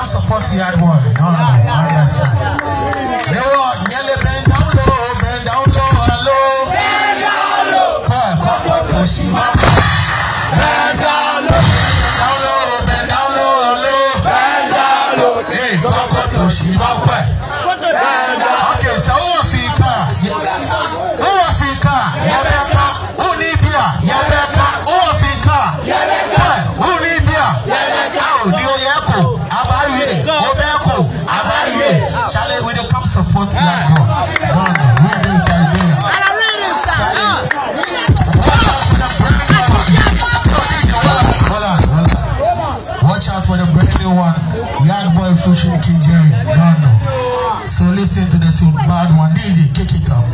support Yard Boy. No, I understand. They were nearly bend down low, hello. Bend down low. Toshima. Bend down low, hello. Bend down low. Hey, Toshima. Okay, so who was the car? Who was the car? Yabeka. Who Libya? Yabeka. Who was the car? Yabeka. Who Libya? Yabeka. Oh, New York. Abaye. Obeko. Abaye. Charlie, we don't come support that God. We don't stand there. Charlie. Watch out for the brand new one. Yard Boy Fusion King Jerry. No. So listen to the tune. Bad one. DJ, kick it up.